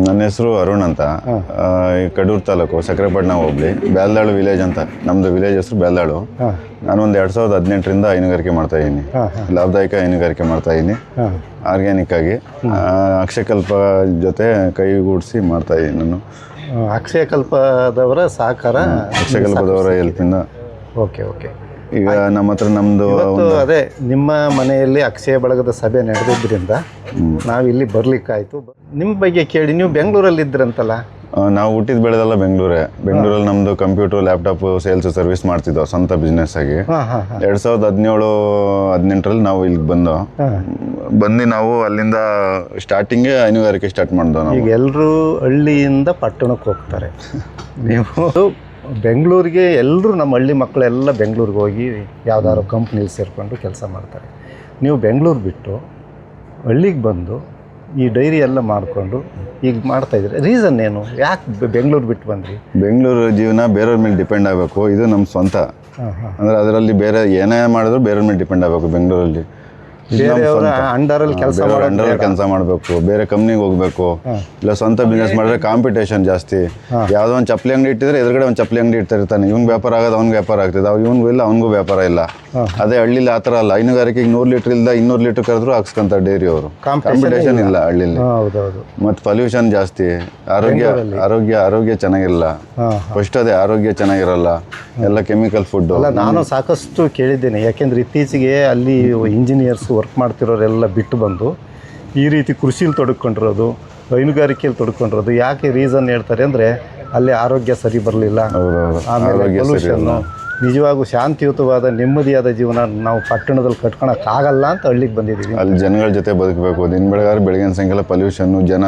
ನನ್ನ ಹೆಸರು ಅರುಣ್ ಅಂತ. ಈ ಕಡೂರು ತಾಲೂಕು ಸಕ್ರೆಪಟ್ಟಣ ಹೋಬಳಿ ಬ್ಯಾಲ್ದಾಳು ವಿಲೇಜ್ ಅಂತ ನಮ್ಮದು ವಿಲೇಜ್ ಹೆಸರು ಬ್ಯಾಲ್ದಾಳು. ನಾನೊಂದು 2018ರಿಂದ ಹೈನುಗಾರಿಕೆ ಮಾಡ್ತಾಯಿದ್ದೀನಿ. ಲಾಭದಾಯಕ ಹೈನುಗಾರಿಕೆ ಮಾಡ್ತಾಯಿದ್ದೀನಿ ಆರ್ಗ್ಯಾನಿಕ್ ಆಗಿ. ಅಕ್ಷಯಕಲ್ಪ ಜೊತೆ ಕೈಗೂಡಿಸಿ ಮಾಡ್ತಾಯಿದ್ದೀನಿ ನಾನು. ಅಕ್ಷಯಕಲ್ಪದವರ ಸಹಕಾರ, ಅಕ್ಷಯಕಲ್ಪದವರ ಹೆಲ್ಪಿಂದ. Okay okay. ಈಗ ನಮ್ಮ ಹತ್ರ ನಮ್ಮದು ಅದೇ ನಿಮ್ಮ ಮನೆಯಲ್ಲಿ ಅಕ್ಷಯ ಬಳಗದ ಸಭೆ ನಡೆದಿದ್ದರಿಂದ ನಾವಿಲ್ಲಿ ಬರ್ಲಿಕ್ಕಾಯ್ತು. ನಿಮ್ಮ ಬಗ್ಗೆ ಕೇಳಿ, ನೀವು ಬೆಂಗಳೂರಲ್ಲಿ ಇದ್ರಂತಲ್ಲ? ನಾವು ಹುಟ್ಟಿದ ಬೆಳೆದೆಲ್ಲ ಬೆಂಗಳೂರಲ್ಲಿ ನಮ್ಮದು ಕಂಪ್ಯೂಟರ್ ಲ್ಯಾಪ್ಟಾಪ್ ಸೇಲ್ಸ್ ಸರ್ವಿಸ್ ಮಾಡ್ತಿದ್ದೋ ಸ್ವಂತ ಬಿಸ್ನೆಸ್ ಆಗಿ. 2017-18ರಲ್ಲಿ ನಾವು ಇಲ್ಲಿಗೆ ಬಂದು ನಾವು ಅಲ್ಲಿಂದ ಸ್ಟಾರ್ಟಿಂಗೇ ಹೈನುಗಾರಿಕೆ ಸ್ಟಾರ್ಟ್ ಮಾಡಿದೋ. ನಾವು ಈಗ ಎಲ್ಲರೂ ಹಳ್ಳಿಯಿಂದ ಪಟ್ಟಣಕ್ಕೆ ಹೋಗ್ತಾರೆ. ನೀವು ಬೆಂಗಳೂರಿಗೆ ಎಲ್ಲರೂ, ನಮ್ಮ ಹಳ್ಳಿ ಮಕ್ಕಳೆಲ್ಲ ಬೆಂಗಳೂರಿಗೆ ಹೋಗಿ ಯಾವ್ದಾದ್ರು ಕಂಪ್ನಿಲಿ ಸೇರಿಕೊಂಡು ಕೆಲಸ ಮಾಡ್ತಾರೆ. ನೀವು ಬೆಂಗಳೂರು ಬಿಟ್ಟು ಹಳ್ಳಿಗೆ ಬಂದು ಈ ಡೈರಿ ಎಲ್ಲ ಮಾಡಿಕೊಂಡು ಈಗ ಮಾಡ್ತಾಯಿದ್ರಿ. ರೀಸನ್ ಏನು? ಯಾಕೆ ಬೆಂಗಳೂರು ಬಿಟ್ಟು ಬಂದ್ರಿ? ಬೆಂಗಳೂರು ಜೀವನ ಬೇರೆಯವ್ರ ಮೇಲೆ ಡಿಪೆಂಡ್ ಆಗಬೇಕು, ಇದು ನಮ್ಮ ಸ್ವಂತ. ಅಂದರೆ ಅದರಲ್ಲಿ ಬೇರೆ ಏನೇ ಮಾಡಿದ್ರು ಬೇರೆಯವ್ರ ಮೇಲೆ ಡಿಪೆಂಡ್ ಆಗಬೇಕು. ಬೆಂಗಳೂರಲ್ಲಿ ಅಂಡರಲ್ಲಿ ಕೆಲಸ ಮಾಡಬೇಕು, ಬೇರೆ ಕಂಪ್ನಿಗೆ ಹೋಗ್ಬೇಕು, ಇಲ್ಲ ಸ್ವಂತ ಬಿಸ್ನೆಸ್ ಮಾಡಿದ್ರೆ ಕಾಂಪಿಟೇಷನ್ ಜಾಸ್ತಿ. ಯಾವುದೋ ಒಂದು ಚಪ್ಪಲಿ ಅಂಗಡಿ ಇಟ್ಟಿದ್ರೆ ಎದುರುಗಡೆ ಒಂದು ಚಪ್ಪಲಿ ಅಂಗಡಿ ಇರ್ತಾನೆ. ಇವ್ನಿಗೆ ವ್ಯಾಪಾರ ಆಗೋದು ಅವ್ನಿಗೆ ವ್ಯಾಪಾರ ಆಗ್ತದೆ, ಇವ್ನಿಗೂ ಇಲ್ಲ ಅವ್ನಿಗೂ ವ್ಯಾಪಾರ ಇಲ್ಲ. ಅದೇ ಹಳ್ಳಿಲಿ ಆ ಥರ ಅಲ್ಲ. ಹೈನುಗಾರಿಕೆಗೆ 100 ಲೀಟ್ರ್ ಇಲ್ದ 200 ಲೀಟ್ರ್ ಕರೆದ್ರು ಹಾಕ್ಸ್ಕೊಂತಾರೆ ಡೈರಿ ಅವರು. ಕಾಂಪಿಟೇಷನ್ ಇಲ್ಲ ಹಳ್ಳಿಲಿ. ಮತ್ತು ಪೊಲ್ಯೂಷನ್ ಜಾಸ್ತಿ, ಆರೋಗ್ಯ ಚೆನ್ನಾಗಿರಲ್ಲ. ಫಸ್ಟ್ ಅದೇ ಆರೋಗ್ಯ ಚೆನ್ನಾಗಿರಲ್ಲ, ಎಲ್ಲ ಕೆಮಿಕಲ್ ಫುಡ್. ನಾನು ಸಾಕಷ್ಟು ಕೇಳಿದ್ದೇನೆ. ಯಾಕೆಂದ್ರೆ ಇತ್ತೀಚೆಗೆ ಅಲ್ಲಿ ಇಂಜಿನಿಯರ್ಸ್ ವರ್ಕ್ ಮಾಡ್ತಿರೋರೆಲ್ಲ ಬಿಟ್ಟು ಬಂದು ಈ ರೀತಿ ಕೃಷಿಲಿ ತೊಡಕೊಂಡಿರೋದು, ಹೈನುಗಾರಿಕೆಯಲ್ಲಿ ತೊಡ್ಕೊಂಡಿರೋದು. ಯಾಕೆ ರೀಸನ್ ಹೇಳ್ತಾರೆ ಅಂದರೆ ಅಲ್ಲಿ ಆರೋಗ್ಯ ಸರಿ ಬರಲಿಲ್ಲ, ಆಮೇಲೆ ಪೊಲ್ಯೂಷನ್ನು. ನಿಜವಾಗೂ ಶಾಂತಿಯುತವಾದ ನೆಮ್ಮದಿಯಾದ ಜೀವನ ನಾವು ಪಟ್ಟಣದಲ್ಲಿ ಕಟ್ಕೊಳಕ್ಕಾಗಲ್ಲ ಅಂತ ಹಳ್ಳಿಗೆ ಬಂದಿದ್ದೀವಿ. ಅಲ್ಲಿ ಜನಗಳ ಜೊತೆ ಬದುಕಬೇಕು. ದಿನ ಬೆಳಗಿನ ಸಾಯಂಕಾಲ ಪೊಲ್ಯೂಷನ್ನು ಜನ.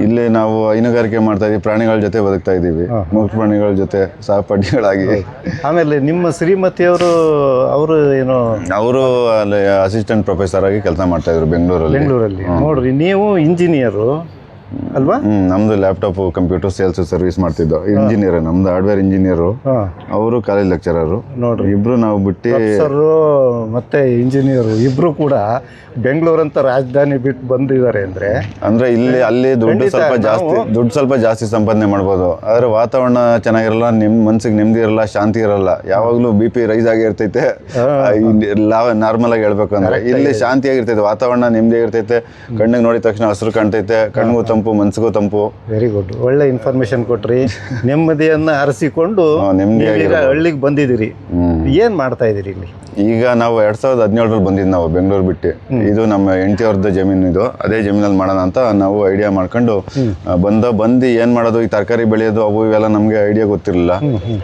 ಇಲ್ಲೇ ನಾವು ಹೈನುಗಾರಿಕೆ ಮಾಡ್ತಾ ಇದೀವಿ, ಪ್ರಾಣಿಗಳ ಜೊತೆ ಬದುಕ್ತಾ ಇದ್ದೀವಿ, ಮುಖ್ಯ ಪ್ರಾಣಿಗಳ ಜೊತೆ ಸಹಪಾಠಿಗಳಾಗಿ. ಆಮೇಲೆ ನಿಮ್ಮ ಶ್ರೀಮತಿಯವರು, ಅವರು ಏನು, ಅವರು ಅಲ್ಲಿ ಅಸಿಸ್ಟೆಂಟ್ ಪ್ರೊಫೆಸರ್ ಆಗಿ ಕೆಲಸ ಮಾಡ್ತಾ ಇದ್ರು ಬೆಂಗಳೂರಲ್ಲಿ. ನೋಡ್ರಿ, ನೀವು ಇಂಜಿನಿಯರು ಅಲ್ವಾ? ನಮ್ದು ಲ್ಯಾಪ್ಟಾಪ್ ಕಂಪ್ಯೂಟರ್ ಸೇಲ್ಸ್ ಸರ್ವಿಸ್ ಮಾಡ್ತಿದ್ದೋ. ಇಂಜಿನಿಯರ್, ನಮ್ದು ಹಾರ್ಡ್ವೇರ್ ಇಂಜಿನಿಯರು, ಅವರು ಕಾಲೇಜ್ ಲೆಕ್ಚರರು. ನೋಡ್ರಿ, ಇಬ್ರು ನಾವು ಬಿಟ್ಟು ಮತ್ತೆ ಇಂಜಿನಿಯರು ಇಬ್ರು ಕೂಡ ಬೆಂಗಳೂರಂತ ರಾಜಧಾನಿ ಬಿಟ್ಟು ಬಂದಿದ್ದಾರೆ. ಅಂದ್ರೆ ಅಲ್ಲಿ ದುಡ್ಡು ಸ್ವಲ್ಪ ಜಾಸ್ತಿ ಸಂಪಾದನೆ ಮಾಡ್ಬೋದು. ಆದ್ರೆ ವಾತಾವರಣ ಚೆನ್ನಾಗಿರಲ್ಲ, ಮನ್ಸಿಗೆ ನೆಮ್ಮದಿ ಇರಲ್ಲ, ಶಾಂತಿ ಇರಲ್ಲ. ಯಾವಾಗ್ಲೂ BP ರೈಸ್ ಆಗಿ ಇರ್ತೈತೆ. ನಾರ್ಮಲ್ ಆಗಿ ಹೇಳ್ಬೇಕು ಅಂದ್ರೆ ಇಲ್ಲಿ ಶಾಂತಿಯಾಗಿರ್ತೈತೆ, ವಾತಾವರಣ ನೆಮ್ಮದಿಯಾಗಿರ್ತೈತೆ. ಕಣ್ಣಿಗೆ ನೋಡಿದ ತಕ್ಷಣ ಹಸಿರು ಕಾಣ್ತೈತೆ, ಕಣ್ಣಿಗೂ ತಂಪು, ಮನ್ಸಿಗೂ ತಂಪು. ವೆರಿ ಗುಡ್, ಒಳ್ಳೆ ಇನ್ಫಾರ್ಮೇಶನ್ ಕೊಟ್ರಿ. ನೆಮ್ಮದಿಯನ್ನ ಅರಸಿಕೊಂಡು ಹಳ್ಳಿಗೆ ಬಂದಿದ್ದೀರಿ. ಏನ್ ಮಾಡ್ತಾ ಇದೀರಿ ಇಲ್ಲಿ? ಈಗ ನಾವು 2017ರಲ್ಲಿ ಬಂದಿದ್ದು ನಾವು ಬೆಂಗಳೂರು ಬಿಟ್ಟು. ಇದು ನಮ್ಮ ಹೆಂಡತಿಯವ್ರದ್ದು ಜಮೀನು. ಇದು ಅದೇ ಜಮೀನಲ್ಲಿ ಮಾಡೋಣ ಅಂತ ನಾವು ಐಡಿಯಾ ಮಾಡ್ಕೊಂಡು ಬಂದು ಏನ್ ಮಾಡೋದು, ಈ ತರಕಾರಿ ಬೆಳೆಯೋದು ಅವು ಇವೆಲ್ಲ ನಮ್ಗೆ ಐಡಿಯಾ ಗೊತ್ತಿರಲಿಲ್ಲ.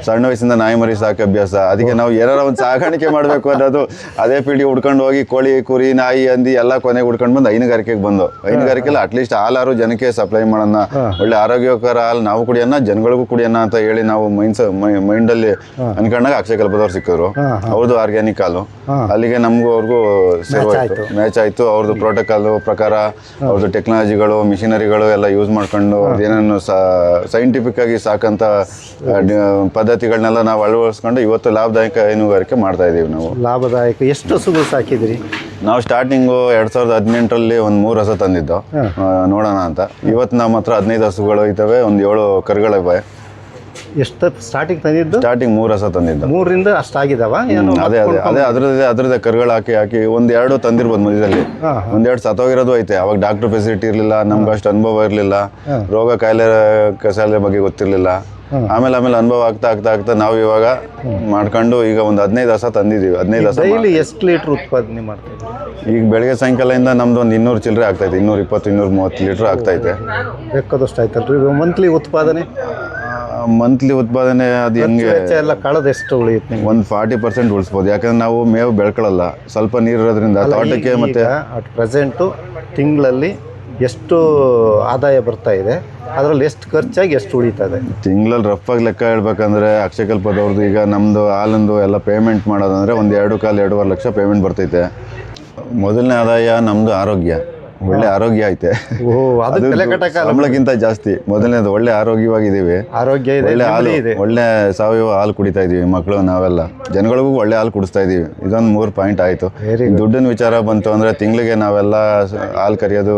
ಸಣ್ಣ ವಯಸ್ಸಿಂದ ನಾಯಿ ಮರಿ ಸಾಕಿ ಅಭ್ಯಾಸ. ಅದಕ್ಕೆ ನಾವು ಏನಾರ ಒಂದು ಸಾಗಾಣಿಕೆ ಮಾಡಬೇಕು ಅನ್ನೋದು ಅದೇ ಪೀಳಿ ಹುಡ್ಕೊಂಡು ಹೋಗಿ ಕೋಳಿ, ಕುರಿ, ನಾಯಿ, ಹಂದಿ ಎಲ್ಲ ಕೊನೆಗೆ ಹುಡ್ಕೊಂಡು ಬಂದು ಹೈನುಗಾರಿಕೆಗೆ ಬಂದು, ಹೈನುಗಾರಿಕೆಲ್ಲ ಅಟ್ಲೀಸ್ಟ್ ಹಾಲಾರು ಜನಕ್ಕೆ ಸಪ್ಲೈ ಮಾಡೋಣ, ಒಳ್ಳೆ ಆರೋಗ್ಯಕರ ಹಾಲು ನಾವು ಕುಡಿಯೋಣ, ಜನಗಳಿಗೂ ಕುಡಿಯೋಣ ಅಂತ ಹೇಳಿ ನಾವು ಮೈಂಡಲ್ಲಿ ಅನ್ಕೊಂಡಾಗ ಅಕ್ಷಯಕಲ್ಪದವ್ರು ಸಿಕ್ಕಿದ್ರು. ಅವ್ರದ್ದು ಆರ್ಗ್ಯಾನಿಕ್ ಹಾಲು. ಅಲ್ಲಿಗೆ ನಮಗೂ ಅವ್ರಿಗೂ ಮ್ಯಾಚ್ ಆಯ್ತು. ಅವ್ರದ್ದು ಪ್ರೋಟೋಕಾಲ್ ಪ್ರಕಾರ ಅವ್ರದ್ದು ಟೆಕ್ನಾಲಜಿಗಳು, ಮಿಷಿನರಿಗಳು ಎಲ್ಲ ಯೂಸ್ ಮಾಡ್ಕೊಂಡು ಏನೇನು ಸೈಂಟಿಫಿಕ್ ಆಗಿ ಸಾಕಂತ ಪದ್ಧತಿಗಳನ್ನೆಲ್ಲ ನಾವು ಅಳವಡಿಸ್ಕೊಂಡು ಇವತ್ತು ಲಾಭದಾಯಕ ಹೈನುಗಾರಿಕೆ ಮಾಡ್ತಾ ಇದೀವಿ. ನಾವು ಲಾಭದಾಯಕ. ಎಷ್ಟು ಹಸುಗಳು ಸಾಕಿದ್ರಿ? ನಾವು ಸ್ಟಾರ್ಟಿಂಗು 2018ರಲ್ಲಿ ಒಂದು 3 ಹಸು ತಂದಿದ್ದು ನೋಡೋಣ ಅಂತ. ಇವತ್ತು ನಮ್ಮ ಹತ್ರ 15 ಹಸುಗಳು ಇದ್ದಾವೆ, ಒಂದು 7 ಕರುಗಳಿವೆ. ಎಷ್ಟು ಸ್ಟಾರ್ಟಿಂಗ್ ತಂದಿದ್ದು? ಸ್ಟಾರ್ಟಿಂಗ್ 3 ಹಸ ತಂದಿದ್ದು. 3ರಿಂದ ಅಷ್ಟಾಗಿದಾವ? ಅದೇ ಅದ್ರದ್ದೇ ಕರುಗಳು ಹಾಕಿ 1-2 ತಂದಿರ್ಬೋದು. ಮಧ್ಯದಲ್ಲಿ 1-2 ಸತ್ತೋಗಿರೋದು ಐತೆ. ಅವಾಗ ಡಾಕ್ಟರ್ ಫೆಸಿಲಿಟಿ ಇರಲಿಲ್ಲ, ನಮ್ಗೆ ಅಷ್ಟು ಅನುಭವ ಇರಲಿಲ್ಲ, ರೋಗ ಕಾಯಿಲೆ ಬಗ್ಗೆ ಗೊತ್ತಿರಲಿಲ್ಲ. ಆಮೇಲೆ ಅನುಭವ ಆಗ್ತಾ ನಾವು ಇವಾಗ ಮಾಡ್ಕೊಂಡು ಈಗ ಒಂದು 15 ಹಸ ತಂದಿದ್ದೀವಿ. 15 ಹಸ. ಡೈಲಿ ಎಷ್ಟು ಲೀಟ್ರ್ ಉತ್ಪಾದನೆ ಮಾಡ್ತೀವಿ? ಈಗ ಬೆಳಗ್ಗೆ ಸಾಯಂಕಾಲದಿಂದ ನಮ್ದು ಒಂದು 200 ಚಿಲ್ಲರೆ ಆಗ್ತೈತೆ. 220-230 ಲೀಟ್ರ್ ಆಗ್ತೈತೆ. ಬೇಕಾದಷ್ಟು ಆಯ್ತಲ್ರಿ. ಮಂತ್ಲಿ ಉತ್ಪಾದನೆ ಅದು ಹೆಂಗೆ ಎಲ್ಲ ಕಳೆದೆಷ್ಟು ಉಳಿಯುತ್ತೆ? ಒಂದು 40% ಉಳಿಸ್ಬೋದು. ಯಾಕಂದ್ರೆ ನಾವು ಮೇವು ಬೆಳ್ಕೊಳ್ಳಲ್ಲ, ಸ್ವಲ್ಪ ನೀರು ಇರೋದ್ರಿಂದ ತೋಟಕ್ಕೆ. ಮತ್ತೆ ಅಟ್ ಪ್ರೆಸೆಂಟು ತಿಂಗಳಲ್ಲಿ ಎಷ್ಟು ಆದಾಯ ಬರ್ತಾ ಇದೆ, ಅದರಲ್ಲಿ ಎಷ್ಟು ಖರ್ಚಾಗಿ ಎಷ್ಟು ಉಳಿತದೆ? ತಿಂಗಳಲ್ಲಿ ರಫಾಗಿ ಲೆಕ್ಕ ಹೇಳ್ಬೇಕಂದ್ರೆ ಅಕ್ಷಯಕಲ್ಪದವ್ರದ್ದು ಈಗ ನಮ್ಮದು ಹಾಲಂದು ಎಲ್ಲ ಪೇಮೆಂಟ್ ಮಾಡೋದಂದರೆ ಒಂದು 2.25-2.5 ಲಕ್ಷ ಪೇಮೆಂಟ್ ಬರ್ತೈತೆ. ಮೊದಲನೇ ಆದಾಯ ನಮ್ಮದು ಆರೋಗ್ಯ. ಒಳ್ಳೆ ಆರೋಗ್ಯ ಐತೆ. ಓ ಅದು ತಲೆ ಕಟ್ಟಕ್ಕಾಗಲ್ಲ. ಸಂಬಳಕ್ಕಿಂತ ಜಾಸ್ತಿ ಮೊದಲನೇದು ಒಳ್ಳೆ ಆರೋಗ್ಯವಾಗಿದ್ದೀವಿ, ಆರೋಗ್ಯ ಇದೆ, ಒಳ್ಳೆ ಹಾಲು, ಇದೆ. ಒಳ್ಳೆ ಸಾವಯವ ಹಾಲು ಕುಡಿತಾ ಇದೀವಿ ಮಕ್ಕಳು, ನಾವೆಲ್ಲ ಜನಗಳಿಗೂ ಒಳ್ಳೆ ಹಾಲು ಕುಡಿಸ್ತಾ ಇದೀವಿ. ಇದೊಂದು 3 ಪಾಯಿಂಟ್ ಆಯಿತು. ದುಡ್ಡಿನ ವಿಚಾರ ಬಂತು ಅಂದರೆ ತಿಂಗಳಿಗೆ ನಾವೆಲ್ಲ ಹಾಲು ಕರಿಯೋದು,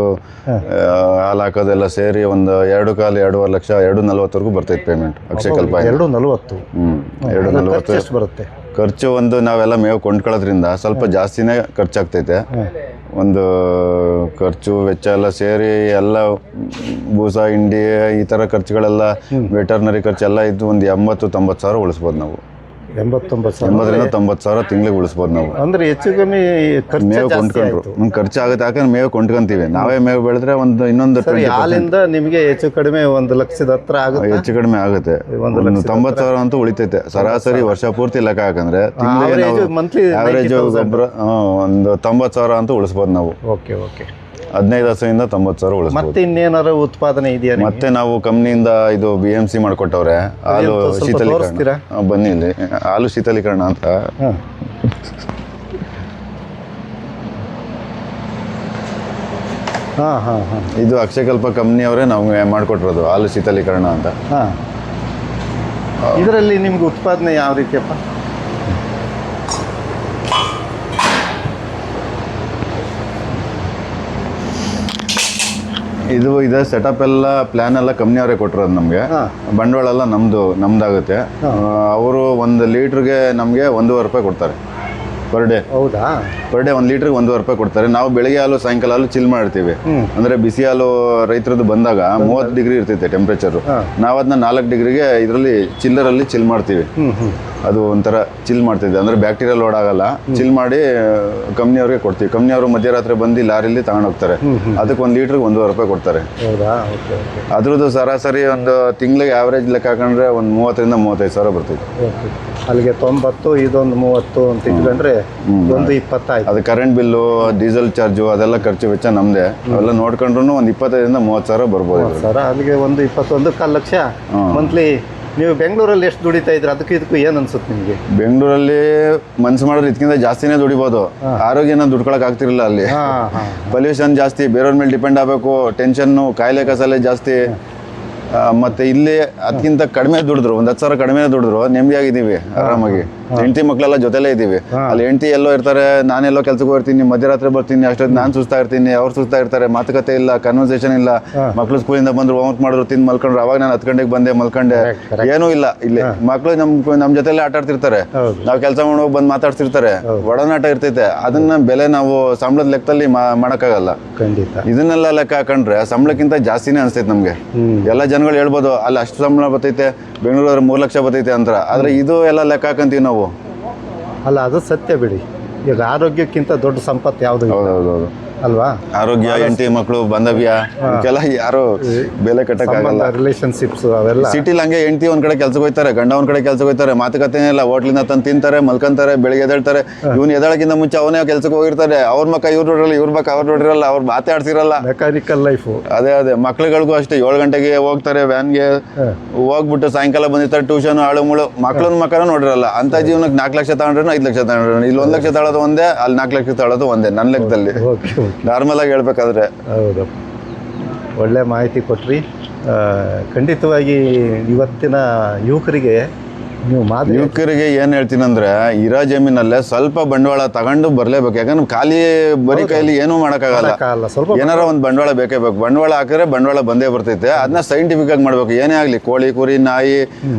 ಹಾಲು ಹಾಕೋದೆಲ್ಲ ಸೇರಿ ಒಂದು 2.25 ಲಕ್ಷ 2.40 ಬರ್ತೈತೆ ಪೇಮೆಂಟ್ ಅಕ್ಷಯ ಕಲ್ಪ. 2.40. 2.40 ಎಷ್ಟು ಬರುತ್ತೆ ಖರ್ಚು? ಒಂದು ನಾವೆಲ್ಲ ಮೇವು ಕೊಂಡ್ಕೊಳ್ಳೋದ್ರಿಂದ ಸ್ವಲ್ಪ ಜಾಸ್ತಿನೇ ಖರ್ಚಾಗ್ತೈತೆ. ಒಂದು ಖರ್ಚು ವೆಚ್ಚ ಎಲ್ಲ ಸೇರಿ ಎಲ್ಲ ಬೂಸ ಹಿಂಡಿ ಈ ಥರ ಖರ್ಚುಗಳೆಲ್ಲ, ವೆಟರ್ನರಿ ಖರ್ಚೆಲ್ಲ ಇದ್ದು ಒಂದು 80-90 ಸಾವಿರ ಉಳಿಸ್ಬೋದು ನಾವು. 80-90 ಸಾವಿರ ತಿಂಗಳಿಗೆ ಉಳಿಸ್ಬೋದು ನಾವು. ಅಂದ್ರೆ ಹೆಚ್ಚು ಕಮ್ಮಿ ಮೇವು ಕೊಂಡ್ಕೊಂಡ್ರು ಖರ್ಚಾಗುತ್ತೆ. ಯಾಕಂದ್ರೆ ಮೇವು ಕೊಂಡ್ಕೊಂತೀವಿ, ನಾವೇ ಮೇವು ಬೆಳೆದ್ರೆ ಇನ್ನೊಂದು ಹಾಲಿಂದ ನಿಮಗೆ ಹೆಚ್ಚು ಕಡಿಮೆ 1 ಲಕ್ಷದ ಹತ್ರ ಆಗುತ್ತೆ. ಹೆಚ್ಚು ಕಡಿಮೆ ಆಗುತ್ತೆ. 90 ಸಾವಿರ ಅಂತೂ ಉಳಿತೈತೆ ಸರಾಸರಿ ವರ್ಷ ಪೂರ್ತಿ ಲೆಕ್ಕ ಹಾಕಂದ್ರೆ. ತಿಂಗಳಿಗೆ ಮಂತ್ಲಿ ಆವರೇಜ್ ಗೊಬ್ಬರ ಒಂದು 90 ಸಾವಿರ ಅಂತೂ ಉಳಿಸ್ಬೋದು ನಾವು. Okay okay. 15 ಹಸುವಿಂದ 90 ಸಾವಿರ ಉಳಿಸ್ಬೋದು. ಮತ್ತೆ ಇನ್ನೇನಾರು ಉತ್ಪಾದನೆ ಇದೆಯಾ? ಮತ್ತೆ ನಾವು ಕಂಪ್ನಿಯಿಂದ ಇದು BMC ಮಾಡ್ಕೊಟ್ಟವ್ರೆ ಹಾಲು ಶೀತಲೀಕರಣ. ಬನ್ನಿ ಇಲ್ಲಿ, ಹಾಲು ಶೀತಲೀಕರಣ ಅಂತ. ಇದು ಅಕ್ಷಯಕಲ್ಪ ಕಂಪ್ನಿಯವರೇ ನಾವು ಮಾಡಿಕೊಟ್ಟಿರೋದು ಹಾಲು ಶೀತಲೀಕರಣ ಅಂತ. ಇದರಲ್ಲಿ ನಿಮ್ಗೆ ಉತ್ಪಾದನೆ ಯಾವ ರೀತಿಯಪ್ಪ? ಇದೆ ಸೆಟಪ್ ಎಲ್ಲ ಪ್ಲಾನ್ ಎಲ್ಲ ಕಂಪ್ನಿಯವರೇ ಕೊಟ್ಟಿರೋದು ನಮಗೆ. ಬಂಡವಾಳ ಎಲ್ಲ ನಮ್ದಾಗುತ್ತೆ. ಅವರು 1 ಲೀಟ್ರಿಗೆ ನಮಗೆ 1.5 ರೂಪಾಯಿ ಕೊಡ್ತಾರೆ ಪರ್ ಡೇ. ಹೌದಾ? ಪರ್ ಡೇ 1 ಲೀಟ್ರಿಗೆ 1.5 ರೂಪಾಯಿ ಕೊಡ್ತಾರೆ. ನಾವು ಬೆಳಗ್ಗೆ ಹಾಲು ಸಾಯಂಕಾಲ ಹಾಲು ಚಿಲ್ ಮಾಡಿರ್ತೀವಿ. ಅಂದರೆ ಬಿಸಿ ಹಾಲು ರೈತರದ್ದು ಬಂದಾಗ 30 ಡಿಗ್ರಿ ಇರ್ತೈತೆ ಟೆಂಪ್ರೇಚರು. ನಾವು ಅದನ್ನ 4 ಡಿಗ್ರಿಗೆ ಇದರಲ್ಲಿ ಚಿಲ್ಲರಲ್ಲಿ ಚಿಲ್ ಮಾಡ್ತೀವಿ. ಅದು ಒಂಥರ ಚಿಲ್ ಮಾಡ್ತಿದ್ದೆ, ಅಂದರೆ ಬ್ಯಾಕ್ಟೀರಿಯಾ ಲೋಡ್ ಆಗಲ್ಲ. ಚಿಲ್ ಮಾಡಿ ಕಂಪ್ನಿಯವ್ರಿಗೆ ಕೊಡ್ತೀವಿ. ಕಂಪ್ನಿಯವರು ಮಧ್ಯರಾತ್ರಿ ಬಂದು ಲಾರಿಲಿ ತಗೊಂಡು ಹೋಗ್ತಾರೆ. ಅದಕ್ಕೆ 1 ಲೀಟ್ರಿಗೆ 1.5 ರೂಪಾಯಿ ಕೊಡ್ತಾರೆ. ಅದ್ರದ್ದು ಸರಾಸರಿ ಒಂದು ತಿಂಗಳಿಗೆ ಆವ್ರೇಜ್ ಲೆಕ್ಕ ಹಾಕೊಂಡ್ರೆ ಒಂದು 30-35 ಸಾವಿರ ಬರ್ತೈತೆ. ಅಲ್ಲಿಗೆ 90, ಇದೊಂದು 30 ಅಂತ ಇಟ್ಕೊಂಡ್ರೆ ಒಂದು 20 ಆಯ್ತು. ಅದು ಕರೆಂಟ್ ಬಿಲ್ಲು, ಡೀಸೆಲ್ ಚಾರ್ಜು, ಅದೆಲ್ಲ ಖರ್ಚು ವೆಚ್ಚ ನಮ್ಮದೇ. ಅವೆಲ್ಲ ನೋಡ್ಕೊಂಡ್ರು ಒಂದು 25-30 ಸಾವಿರ ಬರ್ಬೋದು ಸರ್. ಅಲ್ಲಿಗೆ ಒಂದು 21.25 ಲಕ್ಷ ಮಂತ್ಲಿ. ನೀವು ಬೆಂಗಳೂರಲ್ಲಿ ಎಷ್ಟು ದುಡಿತಾ ಇದ್ರೆ ಅದಕ್ಕೆ ಇದಕ್ಕೂ ಏನು ಅನ್ಸುತ್ತೆ ನಿಮಗೆ? ಬೆಂಗಳೂರಲ್ಲಿ ಮನ್ಸು ಮಾಡಿದ್ರೆ ಇದಕ್ಕಿಂತ ಜಾಸ್ತಿನೇ ದುಡಿಬೋದು. ಆರೋಗ್ಯನ ದುಡ್ಕೊಳಕ್ ಆಗ್ತಿರಲಿಲ್ಲ ಅಲ್ಲಿ. ಪೊಲ್ಯೂಷನ್ ಜಾಸ್ತಿ, ಬೇರೆಯವ್ರ ಮೇಲೆ ಡಿಪೆಂಡ್ ಆಗಬೇಕು, ಟೆನ್ಷನ್ನು, ಕಾಯಿಲೆ ಕಸಾಲೆ ಜಾಸ್ತಿ. ಮತ್ತೆ ಇಲ್ಲಿ ಅದಕ್ಕಿಂತ ಕಡಿಮೆ ದುಡಿದ್ರು, 10 ಸಾವಿರ ಕಡಿಮೆ ದುಡಿದ್ರು ನೆಮ್ಮದಿಯಾಗಿದ್ದೀವಿ, ಆರಾಮಾಗಿ. ಹೆಂಡತಿ ಮಕ್ಕಳೆಲ್ಲ ಜೊತೆಲೇ ಇದ್ದೀವಿ. ಅಲ್ಲಿ ಹೆಂಡತಿ ಎಲ್ಲೋ ಇರ್ತಾರೆ, ನಾನೆಲ್ಲೋ ಕೆಲ್ಸಕ್ಕೆ ಹೋಗ್ತೀನಿ, ಮಧ್ಯರಾತ್ರಿ ಬರ್ತೀನಿ, ಅಷ್ಟೊತ್ತು ನಾನು ಸುಸ್ತಾ ಇರ್ತೀನಿ, ಅವ್ರು ಸುಸ್ತಾ ಇರ್ತಾರೆ, ಮಾತುಕತೆ ಇಲ್ಲ, ಕನ್ವರ್ಸೇಷನ್ ಇಲ್ಲ. ಮಕ್ಳು ಸ್ಕೂಲಿಂದ ಬಂದ್ರು, ಹೋಮ್ವರ್ಕ್ ಮಾಡಿದ್ರು, ತಿಂದು ಮಲ್ಕೊಂಡ್ರು. ಅವಾಗ ನಾನು 10 ಗಂಟೆಗೆ ಬಂದೆ, ಮಲ್ಕೊಂಡೆ, ಏನೂ ಇಲ್ಲ. ಇಲ್ಲಿ ಮಕ್ಳು ನಮ್ಮ ಜೊತೆಲೆ ಆಟ ಆಡ್ತಿರ್ತಾರೆ, ನಾವು ಕೆಲಸ ಮಾಡೋಗಿ ಬಂದು ಮಾತಾಡ್ತಿರ್ತಾರೆ, ಒಡನಾಟ ಇರ್ತೈತೆ. ಅದನ್ನ ಬೆಲೆ ನಾವು ಸಂಬಳದ ಲೆಕ್ಕದಲ್ಲಿ ಮಾಡೋಕ್ಕಾಗಲ್ಲ. ಖಂಡಿತ. ಇದನ್ನೆಲ್ಲ ಲೆಕ್ಕ ಹಾಕೊಂಡ್ರೆ ಸಂಬಳಕ್ಕಿಂತ ಜಾಸ್ತಿನೇ ಅನಿಸ್ತೈತೆ ನಮಗೆ. ಎಲ್ಲ ಜನಗಳು ಹೇಳ್ಬೋದು ಅಲ್ಲಿ ಅಷ್ಟು ಸಂಬಳ ಬರ್ತೈತೆ, ಬೆಂಗಳೂರಲ್ಲಿ 3 ಲಕ್ಷ ಬರ್ತೈತೆ ಅಂತ. ಆದರೆ ಇದು ಎಲ್ಲ ಲೆಕ್ಕ ಹಾಕಂತೀವಿ ನಾವು. ಅಲ್ಲ, ಅದು ಸತ್ಯ ಬಿಡಿ. ಈಗ ಆರೋಗ್ಯಕ್ಕಿಂತ ದೊಡ್ಡ ಸಂಪತ್ತು ಯಾವುದು? ಹೌದೌದು ಅಲ್ವಾ? ಆರೋಗ್ಯ, ಹೆಂಡತಿ ಮಕ್ಕಳು, ಬಾಂಧವ್ಯ, ಇದಕ್ಕೆಲ್ಲ ಯಾರು ಬೆಲೆ ಕಟ್ಟಕ್ಕಾಗಲ್ಲ. ರಿಲೇಶನ್ಶಿಪ್ಸ್ ಅವೆಲ್ಲ ಸಿಟಿಲಿ ಹಂಗೆ. ಹೆಂಡತಿ ಒಂದ್ ಕಡೆ ಕೆಲ್ಸಕ್ಕೆ ಹೋಗ್ತಾರೆ, ಗಂಡ ಒಂದ್ ಕಡೆ ಕೆಲ್ಸಕ್ಕೆ ಹೋಗ್ತಾರೆ, ಮಾತುಕತೆನೇ ಇಲ್ಲ. ಹೋಟ್ಲಿಂದ ತಂದು ತಿಂತಾರೆ, ಮಲ್ಕೊಂತಾರೆ, ಬೆಳಿಗ್ಗೆ ಎದ್ದೇಳ್ತಾರೆ. ಇವ್ನು ಎದ್ದೇಳಕ್ಕಿಂತ ಮುಂಚೆ ಅವನೇ ಕೆಲ್ಸಕ್ಕೆ ಹೋಗಿರ್ತಾರೆ. ಅವ್ರ ಮಕ್ಕ ಇವ್ರು ನೋಡಿರಲ್ಲ, ಇವ್ರ ಮಕ್ಕ ಅವ್ರು ನೋಡಿರಲ್ಲ, ಅವ್ರು ಮಾತಾಡ್ಸಿರಲ್ಲ. Mechanical life. ಅದೇ ಮಕ್ಳುಗಳಿಗೂ ಅಷ್ಟೇ 7 ಗಂಟೆಗೆ ಹೋಗ್ತಾರೆ ವ್ಯಾನ್ಗೆ, ಹೋಗ್ಬಿಟ್ಟು ಸಾಯಂಕಾಲ ಬಂದಿರ್ತಾರೆ ಟ್ಯೂಷನ್, ಆಳು ಮುಳು. ಮಕ್ಕಳನ್ನ ನೋಡಿರಲ್ಲ. ಅಂತ ಜೀವನಕ್ಕೆ 4 ಲಕ್ಷ ತಗೊಂಡ್ರೆ 5 ಲಕ್ಷ ತಗೊಂಡ್ರೆ, ಇಲ್ಲಿ 1 ಲಕ್ಷ ತಗೊಳ್ಳೋದು ಒಂದೇ, ಅಲ್ಲಿ 4 ಲಕ್ಷ ತಗೊಳ್ಳೋದು ಒಂದೇ ನನ್ನ ಲೆಕ್ಕದಲ್ಲಿ, ನಾರ್ಮಲ್ ಆಗಿ ಹೇಳ್ಬೇಕಾದ್ರೆ. ಹೌದು, ಒಳ್ಳೆ ಮಾಹಿತಿ ಕೊಟ್ರಿ. ಖಂಡಿತವಾಗಿ ಇವತ್ತಿನ ಯುವಕರಿಗೆ ಯುವಕರಿಗೆ ಏನು ಹೇಳ್ತೀನಿ ಅಂದರೆ, ಇರೋ ಜಮೀನಲ್ಲೇ ಸ್ವಲ್ಪ ಬಂಡವಾಳ ತಗೊಂಡು ಬರಲೇಬೇಕು. ಯಾಕಂದ್ರೆ ಖಾಲಿ ಬರೀ ಕೈಲಿ ಏನೂ ಮಾಡೋಕ್ಕಾಗಲ್ಲ. ಏನಾರ ಒಂದು ಬಂಡವಾಳ ಬೇಕೇ ಬೇಕು. ಬಂಡವಾಳ ಹಾಕಿದ್ರೆ ಬಂಡವಾಳ ಬಂದೇ ಬರ್ತೈತೆ. ಅದನ್ನ ಸೈಂಟಿಫಿಕ್ ಆಗಿ ಮಾಡಬೇಕು. ಏನೇ ಆಗಲಿ, ಕೋಳಿ, ಕುರಿ, ನಾಯಿ,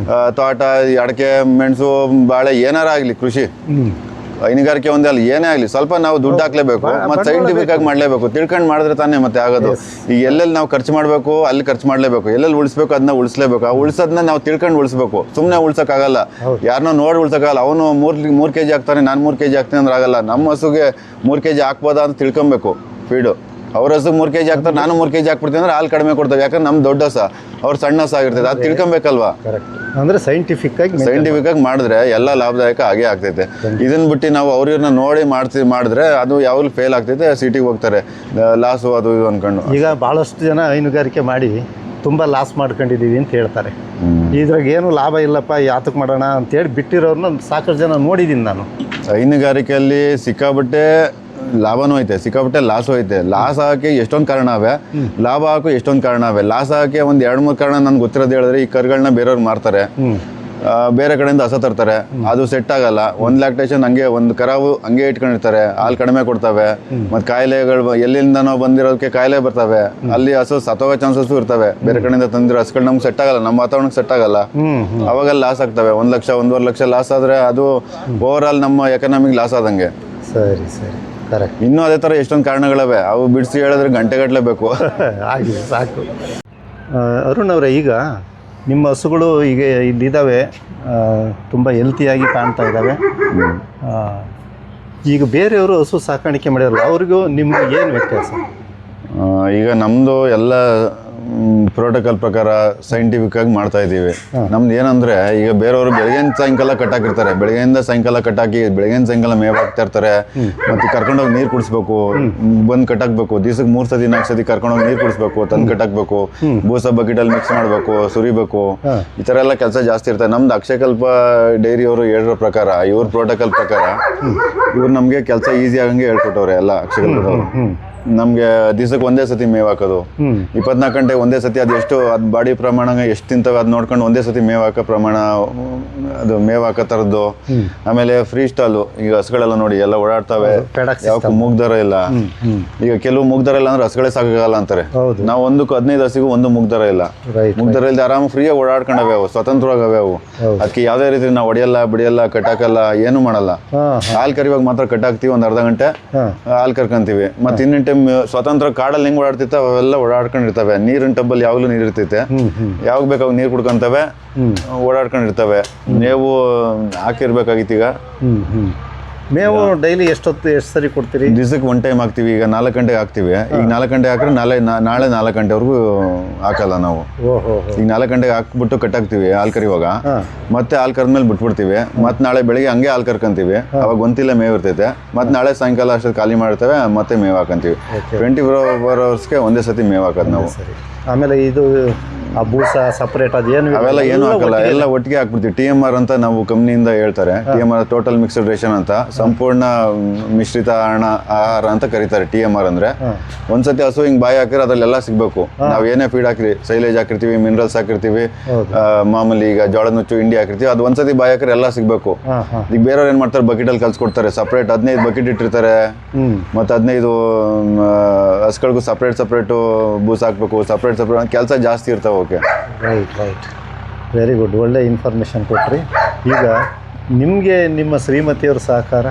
ತೋಟ, ಅಡಿಕೆ, ಮೆಣಸು, ಬಾಳೆ, ಏನಾರ ಆಗಲಿ, ಕೃಷಿ, ಹೈನುಗಾರಿಕೆ ಒಂದೇ ಅಲ್ಲಿ ಏನೇ ಆಗಲಿ, ಸ್ವಲ್ಪ ನಾವು ದುಡ್ಡು ಹಾಕ್ಲೇಬೇಕು. ಮತ್ತೆ ಸೈಂಟಿಫಿಕ್ ಆಗಿ ಮಾಡಲೇಬೇಕು. ತಿಳ್ಕೊಂಡು ಮಾಡಿದ್ರೆ ತಾನೇ ಮತ್ತೆ ಆಗೋದು. ಈಗ ಎಲ್ಲೆಲ್ಲಿ ನಾವು ಖರ್ಚು ಮಾಡಬೇಕು ಅಲ್ಲಿ ಖರ್ಚು ಮಾಡಲೇಬೇಕು. ಎಲ್ಲೆಲ್ಲಿ ಉಳಿಸ್ಬೇಕು ಅದನ್ನ ಉಳಿಸ್ಲೇಬೇಕು. ಆ ಉಳಿಸೋದನ್ನ ನಾವು ತಿಳ್ಕೊಂಡು ಉಳಿಸ್ಬೇಕು. ಸುಮ್ಮನೆ ಉಳ್ಸೋಕ್ಕಾಗಲ್ಲ. ಯಾರನ್ನೋ ನೋಡಿ ಉಳ್ಸೋಕ್ಕಾಗಲ್ಲ. ಅವನು 3 kg ಹಾಕ್ತಾನೆ, ನಾನು 3 kg ಹಾಕ್ತೀನಿ ಅಂದ್ರೆ ಆಗಲ್ಲ. ನಮ್ಮ ಹಸುಗೆ 3 kg ಹಾಕ್ಬೋದಾ ಅಂತ ತಿಳ್ಕೊಬೇಕು. ಫೀಡು ಅವ್ರ ಹಸು 3 kg ಹಾಕ್ತಾರೆ, ನಾನು 3 kg ಹಾಕ್ಬಿಡ್ತೀನಿ ಅಂದ್ರೆ ಹಾಲು ಕಡಿಮೆ ಕೊಡ್ತೇವೆ. ಯಾಕಂದ್ರೆ ನಮ್ಮ ದೊಡ್ಡ ಹಸ, ಅವ್ರು ಸಣ್ಣ ಹಸ ಆಗಿರ್ತದೆ. ಅದು ತಿಳ್ಕೊಬೇಕಲ್ವಾ? ಅಂದ್ರೆ ಸೈಂಟಿಫಿಕ್ ಆಗಿ ಮಾಡಿದ್ರೆ ಎಲ್ಲ ಲಾಭದಾಯಕ ಆಗೇ ಆಗ್ತೈತೆ. ಇದನ್ನ ಬಿಟ್ಟು ನಾವು ಅವ್ರನ್ನ ನೋಡಿ ಮಾಡಿದ್ರೆ ಅದು ಯಾವಾಗಲೂ ಫೇಲ್ ಆಗ್ತೈತೆ. ಸಿಟಿಗೆ ಹೋಗ್ತಾರೆ, ಲಾಸು ಅದು ಇದು ಅನ್ಕೊಂಡು. ಈಗ ಭಾಳಷ್ಟು ಜನ ಹೈನುಗಾರಿಕೆ ಮಾಡಿ ತುಂಬ ಲಾಸ್ ಮಾಡ್ಕೊಂಡಿದ್ದೀವಿ ಅಂತ ಹೇಳ್ತಾರೆ. ಇದ್ರಾಗ ಏನು ಲಾಭ ಇಲ್ಲಪ್ಪ, ಯಾತಕ್ಕೆ ಮಾಡೋಣ ಅಂತೇಳಿ ಬಿಟ್ಟಿರೋರನ್ನ ಸಾಕಷ್ಟು ಜನ ನೋಡಿದ್ದೀನಿ ನಾನು. ಹೈನುಗಾರಿಕೆಯಲ್ಲಿ ಸಿಕ್ಕಾಬಟ್ಟೆ ಲಾಭನೂ ಐತೆ, ಸಿಕ್ಕಾಪಟ್ಟೆ ಲಾಸು ಐತೆ. ಲಾಸ್ ಆಗಕ್ಕೆ ಎಷ್ಟೊಂದು ಕಾರಣ ಅವೆ, ಲಾಭ ಆಗಕ್ಕೂ ಎಷ್ಟೊಂದು ಕಾರಣ ಅವೆ. ಲಾಸ್ ಆಗಕ್ಕೆ ಒಂದು 2-3 ಕಾರಣ ನನ್ಗೆ ಗೊತ್ತಿರೋದು ಹೇಳಿದ್ರೆ, ಈ ಕರುಗಳನ್ನ ಬೇರೆಯವ್ರು ಮಾರ್ತಾರೆ, ಬೇರೆ ಕಡೆಯಿಂದ ಹಸ ತರ್ತಾರೆ, ಅದು ಸೆಟ್ ಆಗಲ್ಲ. 1 ಲ್ಯಾಕ್ಟೇಷನ್ ಹಂಗೆ ಒಂದು ಕರಾವು ಹಂಗೆ ಇಟ್ಕೊಂಡಿರ್ತಾರೆ, ಹಾಲು ಕಡಿಮೆ ಕೊಡ್ತವೆ, ಮತ್ತು ಕಾಯಿಲೆಗಳು ಎಲ್ಲಿಂದನೋ ಬಂದಿರೋದಕ್ಕೆ ಕಾಯಿಲೆ ಬರ್ತವೆ, ಅಲ್ಲಿ ಹಸು ಸತ್ತೋಗೋ ಚಾನ್ಸಸ್ಸು ಇರ್ತವೆ. ಬೇರೆ ಕಡೆಯಿಂದ ತಂದಿರೋ ಹಸುಗಳು ನಮ್ಗೆ ಸೆಟ್ ಆಗಲ್ಲ, ನಮ್ಮ ವಾತಾವರಣಕ್ಕೆ ಸೆಟ್ ಆಗಲ್ಲ, ಅವಾಗ ಲಾಸ್ ಆಗ್ತವೆ. 1 ಲಕ್ಷ 1.5 ಲಕ್ಷ ಲಾಸ್ ಆದರೆ ಅದು ಓವರ್ ಆಲ್ ನಮ್ಮ ಎಕನಾಮಿಕ್ ಲಾಸ್ ಆದಂಗೆ. ಸರಿ ಸರಿ, ಕರೆಕ್ಟ್. ಇನ್ನೂ ಅದೇ ಥರ ಎಷ್ಟೊಂದು ಕಾರಣಗಳವೆ, ಅವು ಬಿಡಿಸಿ ಹೇಳಿದ್ರೆ ಗಂಟೆಗಟ್ಟಲೆ ಬೇಕು. ಆಗಿದೆ, ಸಾಕು. ಅರುಣ್ ಅವರೇ, ಈಗ ನಿಮ್ಮ ಹಸುಗಳು ಈಗ ಇಲ್ಲಿದ್ದಾವೆ, ತುಂಬ ಹೆಲ್ತಿಯಾಗಿ ಕಾಣ್ತಾ ಇದ್ದಾವೆ. ಈಗ ಬೇರೆಯವರು ಹಸು ಸಾಕಾಣಿಕೆ ಮಾಡಿರಲ್ಲ, ಅವ್ರಿಗೂ ನಿಮ್ಗೆ ಏನು ವ್ಯತ್ಯಾಸ? ಈಗ ನಮ್ಮದು ಎಲ್ಲ ಪ್ರೋಟೋಕಾಲ್ ಪ್ರಕಾರ ಸೈಂಟಿಫಿಕ್ ಆಗಿ ಮಾಡ್ತಾ ಇದ್ದೀವಿ. ನಮ್ದು ಏನಂದರೆ, ಈಗ ಬೇರೆಯವರು ಬೆಳಗ್ಗೆಯಿಂದ ಸಾಯಂಕಾಲ ಕಟ್ಟಾಕಿರ್ತಾರೆ, ಬೆಳಗ್ಗೆಯಿಂದ ಸಾಯಂಕಾಲ ಕಟ್ಟಾಕಿ ಬೆಳಗ್ಗೆಯಿಂದ ಸಾಯಂಕಾಲ ಮೇವು ಹಾಕ್ತಾ ಇರ್ತಾರೆ, ಮತ್ತು ಕರ್ಕೊಂಡೋಗಿ ನೀರು ಕುಡಿಸ್ಬೇಕು, ಬಂದು ಕಟ್ಟಾಕಬೇಕು, ದಿವ್ಸಕ್ಕೆ 3 ಸತಿ 4 ಸತಿ ಕರ್ಕೊಂಡೋಗಿ ನೀರು ಕುಡಿಸ್ಬೇಕು, ತಂದು ಕಟ್ಟಾಕಬೇಕು, ಬೂಸ ಬಕೆಟಲ್ಲಿ ಮಿಕ್ಸ್ ಮಾಡಬೇಕು, ಸುರಿಬೇಕು, ಈ ಥರ ಎಲ್ಲ ಕೆಲಸ ಜಾಸ್ತಿ ಇರ್ತದೆ. ನಮ್ದು ಅಕ್ಷಯಕಲ್ಪ ಡೈರಿಯವರು ಹೇಳಿರೋ ಪ್ರಕಾರ, ಇವ್ರ ಪ್ರೋಟೋಕಾಲ್ ಪ್ರಕಾರ ಇವ್ರು ನಮಗೆ ಕೆಲಸ ಈಸಿ ಆಗಂಗೆ ಹೇಳ್ಕೊಟ್ಟವ್ರೆ ಎಲ್ಲ ಅಕ್ಷಯಕಲ್ಪದವರು. ನಮಗೆ ದಿವ್ಸಕ್ಕೆ ಒಂದೇ ಸತಿ ಮೇವು ಹಾಕೋದು, 24 ಗಂಟೆ ಒಂದೇ ಸತಿ, ಅದು ಎಷ್ಟು ಅದು ಬಾಡಿ ಪ್ರಮಾಣ ಎಷ್ಟು ತಿಂತವೆ ಅದು ನೋಡ್ಕೊಂಡು ಒಂದೇ ಸತಿ ಮೇವು ಹಾಕೋ ಪ್ರಮಾಣ, ಅದು ಮೇವು ಹಾಕೋ ಥರದ್ದು. ಆಮೇಲೆ ಫ್ರೀ ಸ್ಟಾಲು, ಈಗ ಹಸುಗಳೆಲ್ಲ ನೋಡಿ ಎಲ್ಲ ಓಡಾಡ್ತವೆ, ಯಾವಕ್ಕೂ ಮೂಗ್ದಾರ ಇಲ್ಲ. ಈಗ ಕೆಲವು ಮೂಗ್ದಾರ ಇಲ್ಲ ಅಂದ್ರೆ ಹಸುಗಳೇ ಸಾಕಾಗಲ್ಲ ಅಂತಾರೆ. ನಾವು 15 ಹಸಿಗೂ ಒಂದು ಮೂಗ್ದಾರ ಇಲ್ಲ, ಮೂಗ್ದಾರ ಇಲ್ಲದೆ ಆರಾಮ ಫ್ರೀಯಾಗಿ ಓಡಾಡ್ಕೊಂಡವೆ, ಅವು ಸ್ವತಂತ್ರವಾಗವೆ ಅವು. ಅದಕ್ಕೆ ಯಾವುದೇ ರೀತಿ ನಾವು ಹೊಡಿಯಲ್ಲ ಬಿಡಿಯಲ್ಲ ಕಟ್ಟಾಕಲ್ಲ, ಏನು ಮಾಡಲ್ಲ. ಹಾಲು ಕರಿವಾಗ ಮಾತ್ರ ಕಟ್ಟಾಕ್ತೀವಿ, ಒಂದು ಅರ್ಧ ಗಂಟೆ ಹಾಲು ಕರ್ಕೊಂತೀವಿ. ಮತ್ತು ಇನ್ನೊಂದು ಟೈಮ್ ಸ್ವತಂತ್ರ ಕಾಡಲ್ಲಿ ಹೆಂಗೆ ಓಡಾಡ್ತಿತ್ತ ಅವೆಲ್ಲ ಓಡಾಡ್ಕೊಂಡಿರ್ತವೆ. ನೀರಿನ ಟಬ್ಬಲ್ಲಿ ಯಾವಾಗಲೂ ನೀರು ಇರ್ತೈತೆ, ಯಾವಾಗ ಬೇಕಾಗ ನೀರು ಕುಡ್ಕೊಂತವೆ, ಓಡಾಡ್ಕೊಂಡಿರ್ತವೆ. ಮೇವು ಹಾಕಿರ್ಬೇಕಾಗಿತ್ತು. ಈಗ ಮೇವು ಡೈಲಿ ಎಷ್ಟು ಸರಿ ಕೊಡ್ತೀರಿ? ದಿವ್ಸಕ್ಕೆ 1 ಟೈಮ್ ಹಾಕ್ತೀವಿ. ಈಗ 4 ಗಂಟೆಗೆ ಹಾಕ್ತೀವಿ. ಈಗ 4 ಗಂಟೆ ಹಾಕಿದ್ರೆ ನಾಳೆ 4 ಗಂಟೆವರೆಗೂ ಹಾಕಲ್ಲ ನಾವು. ಈಗ 4 ಗಂಟೆಗೆ ಹಾಕ್ಬಿಟ್ಟು ಕಟ್ಟಾಕ್ತೀವಿ ಹಾಲು ಕರಿವಾಗ, ಮತ್ತೆ ಹಾಲು ಕರೆದ್ಮೇಲೆ ಬಿಟ್ಬಿಡ್ತೀವಿ. ಮತ್ತೆ ನಾಳೆ ಬೆಳಿಗ್ಗೆ ಹಂಗೆ ಹಾಲು ಕರ್ಕೊಂತೀವಿ, ಅವಾಗ ಗೊಂತಿಲ್ಲ ಮೇವು ಇರ್ತೈತೆ. ಮತ್ತೆ ನಾಳೆ ಸಾಯಂಕಾಲ ಅಷ್ಟೊತ್ತು ಖಾಲಿ ಮಾಡ್ತೇವೆ, ಮತ್ತೆ ಮೇವು ಹಾಕಂತೀವಿ. 24 ಅವರ್ಸ್ಗೆ ಒಂದೇ ಸತಿ ಮೇವು ಹಾಕೋದು ನಾವು. ಆಮೇಲೆ ಇದು ಆ ಬೂಸ ಸಪ್ರೇಟ್ ಅದೇನು ಅವೆಲ್ಲ ಏನು ಹಾಕಲ್ಲ, ಎಲ್ಲ ಒಟ್ಟಿಗೆ ಹಾಕ್ಬಿಡ್ತೀವಿ. TMR ಅಂತ ನಾವು ಕಂಪ್ನಿಯಿಂದ ಹೇಳ್ತಾರೆ, TMR ಟೋಟಲ್ ಮಿಕ್ಸ್ಡ್ ರೇಷನ್ ಅಂತ, ಸಂಪೂರ್ಣ ಮಿಶ್ರಿತ ಆಹಾರ ಅಂತ ಕರೀತಾರೆ. TMR ಅಂದ್ರೆ ಒಂದ್ಸತಿ ಹಸು ಹಿಂಗ್ ಬಾಯಿ ಹಾಕಿದ್ರೆ ಅದ್ರಲ್ಲೆಲ್ಲ ಸಿಗ್ಬೇಕು. ನಾವ್ ಏನೇ ಫೀಡ್ ಹಾಕಿರಿ, ಸೈಲೇಜ್ ಹಾಕಿರ್ತೀವಿ, ಮಿನರಲ್ಸ್ ಹಾಕಿರ್ತೀವಿ, ಮಾಮೂಲಿ ಈಗ ಜೋಳದ ನುಚ್ಚು ಹಿಂಡಿ ಹಾಕಿರ್ತೀವಿ, ಅದು ಒಂದ್ಸತಿ ಬಾಯಿ ಹಾಕಿದ್ರೆ ಎಲ್ಲ ಸಿಗ್ಬೇಕು. ಈಗ ಬೇರೆಯವ್ರು ಏನ್ ಮಾಡ್ತಾರೆ, ಬಕೆಟಲ್ಲಿ ಕಲ್ಸ್ಕೊಡ್ತಾರೆ, ಸಪ್ರೇಟ್ 15 ಬಕೆಟ್ ಇಟ್ಟಿರ್ತಾರೆ, ಮತ್ತೆ 15 ಹಸುಗಳಿಗೂ ಸಪ್ರೇಟು ಬೂಸ ಹಾಕ್ಬೇಕು, ಸಪ್ರೇಟ್ ಕೆಲಸ ಜಾಸ್ತಿ ಇರ್ತಾವೆ. ಓಕೆ, ರೈಟ್, ವೆರಿ ಗುಡ್, ಒಳ್ಳೆ ಇನ್ಫಾರ್ಮೇಷನ್ ಕೊಟ್ರಿ. ಈಗ ನಿಮಗೆ ನಿಮ್ಮ ಶ್ರೀಮತಿಯವ್ರ ಸಹಕಾರ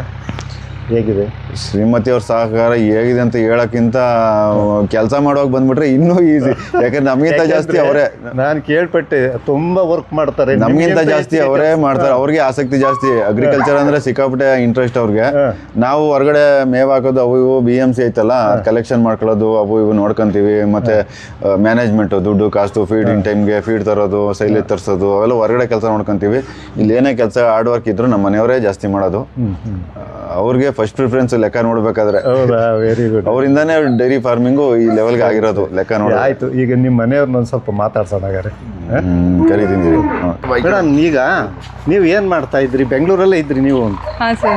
ಹೇಗಿದೆ? ಶ್ರೀಮತಿಯವ್ರ ಸಹಕಾರ ಹೇಗಿದೆ ಅಂತ ಹೇಳೋಕ್ಕಿಂತ ಕೆಲಸ ಮಾಡುವಾಗ ಬಂದ್ಬಿಟ್ರೆ ಇನ್ನೂ ಈಸಿ. ಯಾಕಂದ್ರೆ ನಮಗಿಂತ ಜಾಸ್ತಿ ಅವರೇ, ನಾನು ಕೇಳ್ಪಟ್ಟೆ ತುಂಬ ವರ್ಕ್ ಮಾಡ್ತಾರೆ, ನಮಗಿಂತ ಜಾಸ್ತಿ ಅವರೇ ಮಾಡ್ತಾರೆ. ಅವ್ರಿಗೆ ಆಸಕ್ತಿ ಜಾಸ್ತಿ, ಅಗ್ರಿಕಲ್ಚರ್ ಅಂದ್ರೆ ಸಿಕ್ಕಾಪಟ್ಟೆ ಇಂಟ್ರೆಸ್ಟ್ ಅವ್ರಿಗೆ. ನಾವು ಹೊರಗಡೆ ಮೇವು ಹಾಕೋದು, ಅವು ಇವು BMC ಐತಲ್ಲ, ಕಲೆಕ್ಷನ್ ಮಾಡ್ಕೊಳ್ಳೋದು, ಅವು ಇವು ನೋಡ್ಕೊಂತೀವಿ. ಮತ್ತೆ ಮ್ಯಾನೇಜ್ಮೆಂಟು, ದುಡ್ಡು ಕಾಸ್ಟು, ಫೀಡ್ ಇನ್ ಟೈಮ್ಗೆ ಫೀಡ್ ತರೋದು, ಸೈಲೇಜ್ ತರಿಸೋದು, ಅವೆಲ್ಲ ಹೊರಗಡೆ ಕೆಲಸ ನೋಡ್ಕೊಂತೀವಿ. ಇಲ್ಲಿ ಏನೇ ಕೆಲಸ ಹಾರ್ಡ್ ವರ್ಕ್ ಇದ್ರು ನಮ್ಮ ಮನೆಯವರೇ ಜಾಸ್ತಿ ಮಾಡೋದು. ಅವ್ರಿಗೆ ಫಸ್ಟ್ ಪ್ರಿಫರೆನ್ಸ್ ಲೆಕ್ಕ ನೋಡ್ಬೇಕಾದ್ರೆ. Very good. ಅವರಿಂದಾನೇ ಡೈರಿ ಫಾರ್ಮಿಂಗು ಈ ಲೆವೆಲ್ಗೆ ಆಗಿರೋದು ಲೆಕ್ಕ ನೋಡಿ. ಆಯ್ತು, ಈಗ ನಿಮ್ಮ ಮನೆಯವ್ರನ್ನ ಒಂದು ಸ್ವಲ್ಪ ಮಾತಾಡ್ಸೋಣ ಹಾಗಾದ್ರೆ. ಕರಿತೀನಿ. ಮೇಡಮ್, ಈಗ ನೀವು ಏನು ಮಾಡ್ತಾ ಇದ್ರಿ? ಬೆಂಗಳೂರಲ್ಲೇ ಇದ್ರಿ ನೀವು?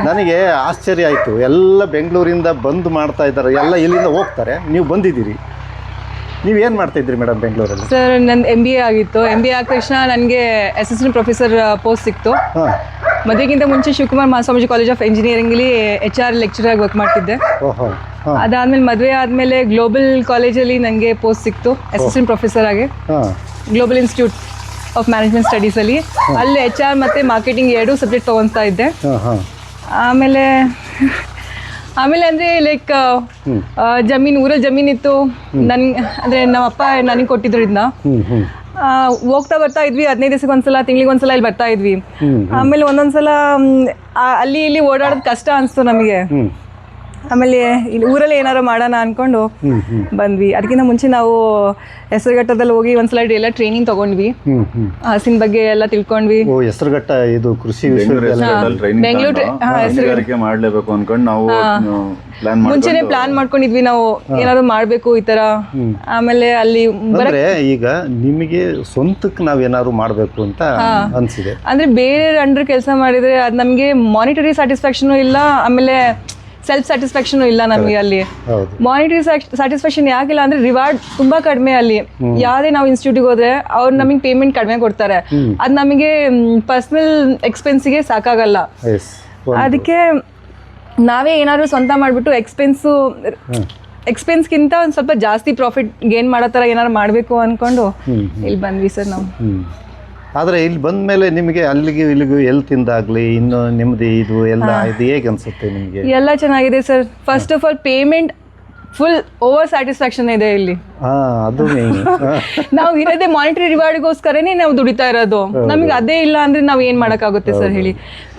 ನನಗೆ ಆಶ್ಚರ್ಯ ಆಯಿತು, ಎಲ್ಲ ಬೆಂಗಳೂರಿಂದ ಬಂದು ಮಾಡ್ತಾ ಇದ್ದಾರೆ, ಎಲ್ಲ ಇಲ್ಲಿಂದ ಹೋಗ್ತಾರೆ, ನೀವು ಬಂದಿದ್ದೀರಿ. ನೀವೇನು ಮಾಡ್ತಾ ಇದ್ರಿ ಮೇಡಮ್ ಬೆಂಗಳೂರಲ್ಲಿ? ಸರ್, ನನ್ನ MBA ಆಗಿತ್ತು. MBA ಆದ ತಕ್ಷಣ ನನಗೆ ಅಸಿಸ್ಟೆಂಟ್ ಪ್ರೊಫೆಸರ್ ಪೋಸ್ಟ್ ಸಿಕ್ತು. ಮದುವೆಗಿಂತ ಮುಂಚೆ ಶಿವಕುಮಾರ್ ಮಹಾಸ್ವಾಮೀಜಿ ಕಾಲೇಜ್ ಆಫ್ ಇಂಜಿನಿಯರಿಂಗಲ್ಲಿ HR ಲೆಕ್ಚರ್ ಆಗಿ ವರ್ಕ್ ಮಾಡ್ತಿದ್ದೆ. ಅದಾದಮೇಲೆ ಮದುವೆ ಆದಮೇಲೆ ಗ್ಲೋಬಲ್ ಕಾಲೇಜಲ್ಲಿ ನನಗೆ ಪೋಸ್ಟ್ ಸಿಕ್ತು ಅಸಿಸ್ಟೆಂಟ್ ಪ್ರೊಫೆಸರ್ ಆಗಿ, ಗ್ಲೋಬಲ್ ಇನ್ಸ್ಟಿಟ್ಯೂಟ್ ಆಫ್ ಮ್ಯಾನೇಜ್ಮೆಂಟ್ ಸ್ಟಡೀಸಲ್ಲಿ. ಅಲ್ಲಿ HR ಮತ್ತು ಮಾರ್ಕೆಟಿಂಗ್ 2 ಸಬ್ಜೆಕ್ಟ್ ತೊಗೊತಾ ಇದ್ದೆ. ಆಮೇಲೆ ಅಂದರೆ ಲೈಕ್ ಊರಲ್ಲಿ ಜಮೀನಿತ್ತು ಅಂದರೆ ನಮ್ಮಪ್ಪ ನನಗೆ ಕೊಟ್ಟಿದ್ರು ಇದನ್ನ. ಹೋಗ್ತಾ ಬರ್ತಾ ಇದ್ವಿ, 15 ದಿವಸಕ್ಕೆ ಒಂದ್ಸಲ, ತಿಂಗಳಿಗೆ ಒಂದ್ಸಲ ಇಲ್ಲಿ ಬರ್ತಾ ಇದ್ವಿ. ಆಮೇಲೆ ಒಂದೊಂದ್ಸಲ ಅಲ್ಲಿ ಇಲ್ಲಿ ಓಡಾಡೋದು ಕಷ್ಟ ಅನಿಸ್ತು ನಮಗೆ. ಆಮೇಲೆ ಇಲ್ಲಿ ಊರಲ್ಲಿ ಏನಾರು ಮಾಡೋಣ ಅಂದ್ಕೊಂಡು ಬಂದ್ವಿ. ಅದಕ್ಕಿಂತ ಮುಂಚೆ ನಾವು ಹೆಸರುಘಟ್ಟದಲ್ಲಿ ಹೋಗಿ ಒಂದ್ಸಲ ಎಲ್ಲ ಟ್ರೈನಿಂಗ್ ತೊಗೊಂಡ್ವಿ, ಹಸಿನ ಬಗ್ಗೆ ಎಲ್ಲ ತಿಳ್ಕೊಂಡ್ವಿ. ಹೆಸರುಘಟ್ಟ ಇದು ಕೃಷಿ ಬೆಂಗಳೂರು ಮಾಡಲೇಬೇಕು ಅನ್ಕೊಂಡು ನಾವು ಮುಂಚೆನೆ ಪ್ಲಾನ್ ಮಾಡ್ಕೊಂಡಿದ್ವಿ, ನಾವು ಏನಾದ್ರು ಮಾಡಬೇಕು ಈ ತರ. ಆಮೇಲೆ ಅಲ್ಲಿ ಈಗ ನಿಮಗೆ ಸ್ವಂತಕ್ಕೆ ನಾವೇನಾದ್ರು ಮಾಡಬೇಕು ಅಂತ ಅನ್ಸಿದೆ. ಅಂದ್ರೆ ಬೇರೆ ಅಂಡರ್ ಕೆಲಸ ಮಾಡಿದ್ರೆ ಅದು ನಮಗೆ ಮಾನಿಟರಿ ಸ್ಯಾಟಿಸ್ಫ್ಯಾಕ್ಷನ್ ಇಲ್ಲ, ಆಮೇಲೆ ಸೆಲ್ಫ್ ಸ್ಯಾಟಿಸ್ಫ್ಯಾಕ್ಷನ್ ಇಲ್ಲ ನಮಗೆ ಅಲ್ಲಿ. ಹೌದು. ಮಾನಿಟರಿ ಸ್ಯಾಟಿಸ್ಫ್ಯಾಕ್ಷನ್ ಯಾಕಿಲ್ಲ ಅಂದ್ರೆ ರಿವಾರ್ಡ್ ತುಂಬಾ ಕಡಿಮೆ ಅಲ್ಲಿ. ಯಾವುದೇ ನಾವು ಇನ್ಸ್ಟಿಟ್ಯೂಟ್ಗೆ ಹೋದ್ರೆ ಅವ್ರು ನಮಗೆ ಪೇಮೆಂಟ್ ಕಡಿಮೆ ಕೊಡ್ತಾರೆ, ಅದು ನಮಗೆ ಪರ್ಸನಲ್ ಎಕ್ಸ್ಪೆನ್ಸಿಗೆ ಸಾಕಾಗಲ್ಲ. ಅದಕ್ಕೆ ನಾವೇ ಏನಾದ್ರು ಸ್ವಂತ ಮಾಡಿಬಿಟ್ಟು ಎಕ್ಸ್ಪೆನ್ಸ್ಗಿಂತ ಒಂದು ಸ್ವಲ್ಪ ಜಾಸ್ತಿ ಪ್ರಾಫಿಟ್ ಗೇನ್ ಮಾಡೋ ಥರ ಏನಾದ್ರು ಮಾಡಬೇಕು ಅಂದ್ಕೊಂಡು ಇಲ್ಲಿ ಬಂದ್ವಿ ಸರ್ ನಾವು. ಆದರೆ ಇಲ್ಲಿ ಬಂದ ಮೇಲೆ ನಿಮಗೆ ಅಲ್ಲಿಗೆ ಇಲ್ಲಿಗೂ ಹೆಲ್ತಿಂದಾಗಲಿ ಇನ್ನು ನಿಮ್ಮದು ಇದು ಎಲ್ಲ ಇದು ಹೇಗೆ ಅನಿಸುತ್ತೆ ನಿಮಗೆ? ಎಲ್ಲ ಚೆನ್ನಾಗಿದೆ sir. First of all payment full over satisfaction ಇದೆ ಇಲ್ಲಿ. ಅದು ನಾವು ಇರೋದೇ ಮಾನಿಟರಿ ರಿವಾರ್ಡ್ಗೋಸ್ಕರನೇ ನಾವು ದುಡಿತಾ ಇರೋದು. ನಮಗೆ ಅದೇ ಇಲ್ಲ ಅಂದ್ರೆ ನಾವು ಏನು ಮಾಡೋಕ್ಕಾಗುತ್ತೆ ಸರ್ ಹೇಳಿ?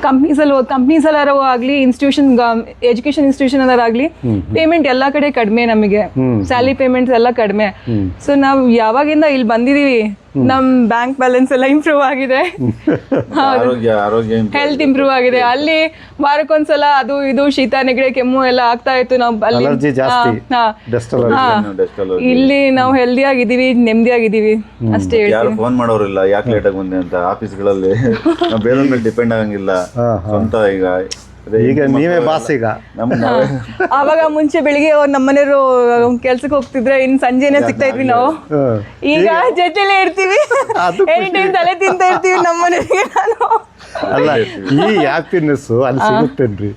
ಕಂಪ್ನೀಸಲ್ಲಾರು ಆಗಲಿ, ಎಜುಕೇಶನ್ ಇನ್ಸ್ಟಿಟ್ಯೂಷನ್ ಅಲ್ಲಾಗಲಿ ಪೇಮೆಂಟ್ ಎಲ್ಲ ಕಡೆ ಕಡಿಮೆ, ನಮಗೆ ಸ್ಯಾಲರಿ ಪೇಮೆಂಟ್ಸ್ ಎಲ್ಲ ಕಡಿಮೆ. ಸೊ ನಾವು ಯಾವಾಗಿಂದ ಇಲ್ಲಿ ಬಂದಿದ್ದೀವಿ ನಮ್ ಬ್ಯಾಂಕ್ ಬ್ಯಾಲೆನ್ಸ್ ಎಲ್ಲ ಇಂಪ್ರೂವ್ ಆಗಿದೆ, ಹೆಲ್ತ್ ಇಂಪ್ರೂವ್ ಆಗಿದೆ. ಅಲ್ಲಿ ವಾರಕ್ಕೊಂದ್ಸಲ ಅದು ಇದು ಶೀತ ನೆಗಡಿ ಕೆಮ್ಮು ಎಲ್ಲ ಆಗ್ತಾ ಇತ್ತು. ನಾವು ಅಲ್ಲಿ ಇಲ್ಲಿ ನಾವು ಹೆಲ್ದಿ ಆಗಿದ್ದೀವಿ, ನೆಮ್ಮದಿಯಾಗಿದ್ದೀವಿ ಅಷ್ಟೇ. ಯಾರು ಫೋನ್ ಮಾಡೋರಿಲ್ಲ ಯಾಕೆ ಲೇಟ್ ಆಗಿ ಬಂದೆ ಅಂತ ಆಫೀಸ್ಗಳಲ್ಲಿ. ನಾವು ಬೇರೆ ಮೇಲೆ ಡಿಪೆಂಡ್ ಆಗಂಗಿಲ್ಲ, ಸ್ವಂತ ಈಗ ನೀವೇ ಬಾಸ್. ಈಗ ಆವಾಗ ಮುಂಚೆ ಬೆಳಿಗ್ಗೆ ನಮ್ಮ ಮನೆಯವರು ಕೆಲ್ಸಕ್ಕೆ ಹೋಗ್ತಿದ್ರೆ ಇನ್ ಸಂಜೆನೆ ಸಿಗ್ತಾ ಇದ್ವಿ ನಾವು. ಈಗ ಜೊತೆಲೇ ಇರ್ತೀವಿ, ಎನಿ ಟೈಮ್ ತಲೆ ತಿಂತಾ ಇರ್ತೀವಿ ನಮ್ಮ ಮನೆಗೆ. ನಾನು ಅಲ್ಲ, ಈ ಹ್ಯಾಪಿನೆಸ್ ಅಲ್ಲಿ ಸಿಗುತ್ತೇನ್ರಿ?